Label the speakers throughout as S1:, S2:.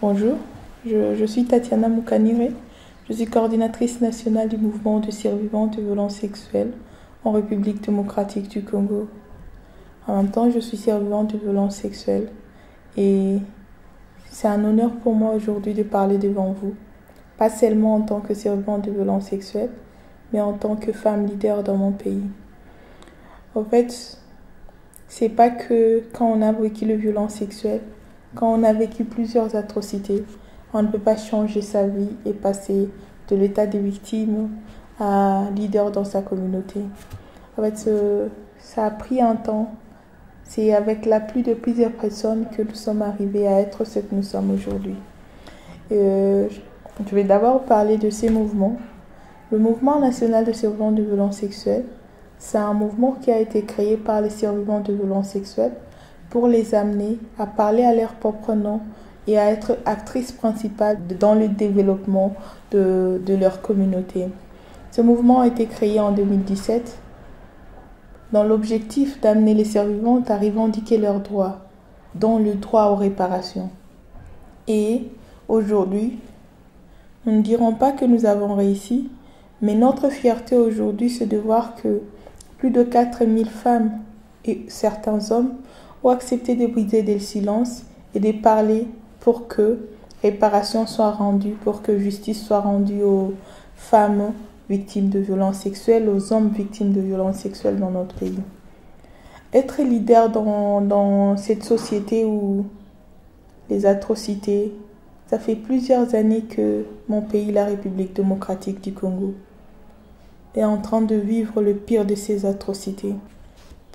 S1: Bonjour, je suis Tatiana Moukanire. Je suis coordinatrice nationale du mouvement de survivants de violences sexuelles en République démocratique du Congo. En même temps, je suis survivante de violences sexuelles et c'est un honneur pour moi aujourd'hui de parler devant vous. Pas seulement en tant que survivante de violences sexuelles, mais en tant que femme leader dans mon pays. En fait, c'est pas que quand on a vécu les violences sexuelles, quand on a vécu plusieurs atrocités, on ne peut pas changer sa vie et passer de l'état de victime à leader dans sa communauté. En fait, ça a pris un temps. C'est avec l'appui de plusieurs personnes que nous sommes arrivés à être ce que nous sommes aujourd'hui. Je vais d'abord parler de ces mouvements. Le mouvement national de survivants de violences sexuelles, c'est un mouvement qui a été créé par les survivants de violences sexuelles pour les amener à parler à leur propre nom et à être actrices principales dans le développement de leur communauté. Ce mouvement a été créé en 2017 dans l'objectif d'amener les survivantes à revendiquer leurs droits, dont le droit aux réparations. Et aujourd'hui, nous ne dirons pas que nous avons réussi, mais notre fierté aujourd'hui, c'est de voir que plus de 4000 femmes et certains hommes ont accepté de briser le silence et de parler pour que réparation soit rendue, pour que justice soit rendue aux femmes victimes de violences sexuelles, aux hommes victimes de violences sexuelles dans notre pays. Être leader dans cette société où les atrocités, ça fait plusieurs années que mon pays, la République démocratique du Congo, est en train de vivre le pire de ces atrocités.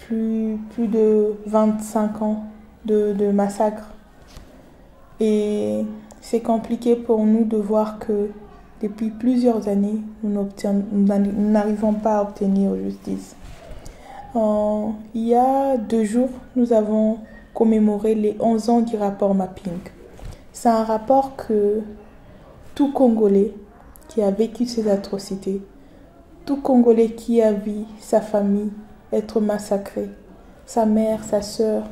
S1: Plus de 25 ans de massacres. Et c'est compliqué pour nous de voir que depuis plusieurs années, nous n'arrivons pas à obtenir justice. Il y a 2 jours, nous avons commémoré les 11 ans du rapport Mapping. C'est un rapport que tout Congolais qui a vécu ces atrocités, tout Congolais qui a vu sa famille être massacré, sa mère, sa sœur,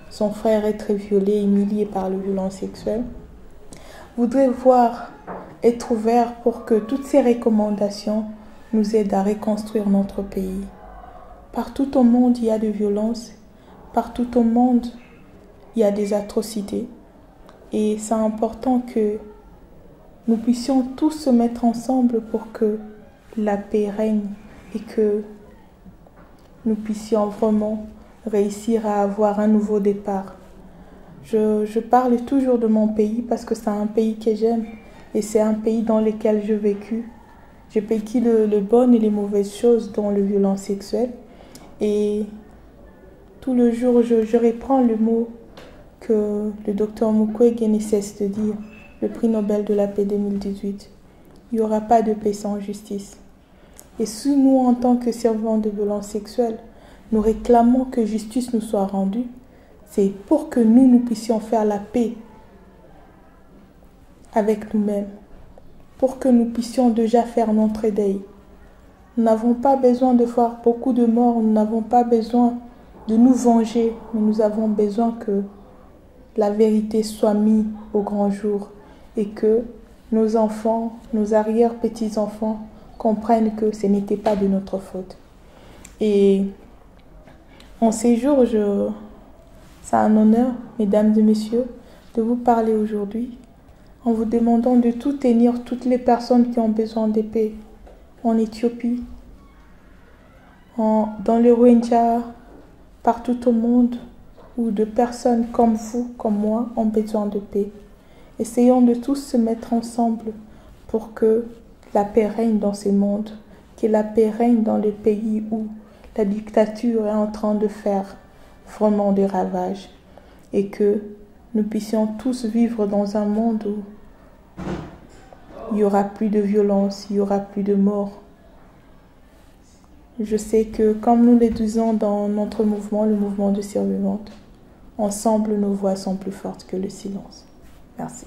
S1: son frère être violé, humilié par les violences sexuelles, voudrait voir être ouvert pour que toutes ces recommandations nous aident à reconstruire notre pays. Partout au monde, il y a des violences. Partout au monde, il y a des atrocités. Et c'est important que nous puissions tous se mettre ensemble pour que la paix règne et que nous puissions vraiment réussir à avoir un nouveau départ. Je parle toujours de mon pays parce que c'est un pays que j'aime et c'est un pays dans lequel j'ai vécu. J'ai vécu les bonnes et les mauvaises choses dans les violences sexuelles. Et tout le jour, je reprends le mot que le docteur Mukwege ne cesse de dire, le prix Nobel de la paix 2018. Il n'y aura pas de paix sans justice. Et si nous, en tant que survivants de violences sexuelles, nous réclamons que justice nous soit rendue, c'est pour que nous puissions faire la paix avec nous-mêmes, pour que nous puissions déjà faire notre deuil. Nous n'avons pas besoin de voir beaucoup de morts, nous n'avons pas besoin de nous venger, mais nous avons besoin que la vérité soit mise au grand jour et que nos enfants, nos arrière-petits-enfants comprennent que ce n'était pas de notre faute. Et en ces jours, c'est un honneur, mesdames et messieurs, de vous parler aujourd'hui en vous demandant de soutenir toutes les personnes qui ont besoin de paix en Éthiopie, dans le Rwanda, partout au monde, où de personnes comme vous, comme moi, ont besoin de paix. Essayons de tous se mettre ensemble pour que la paix règne dans ce monde, que la paix règne dans les pays où la dictature est en train de faire vraiment des ravages et que nous puissions tous vivre dans un monde où il n'y aura plus de violence, il n'y aura plus de morts. Je sais que, comme nous le disons dans notre mouvement, le mouvement de survivantes, ensemble nos voix sont plus fortes que le silence. Merci.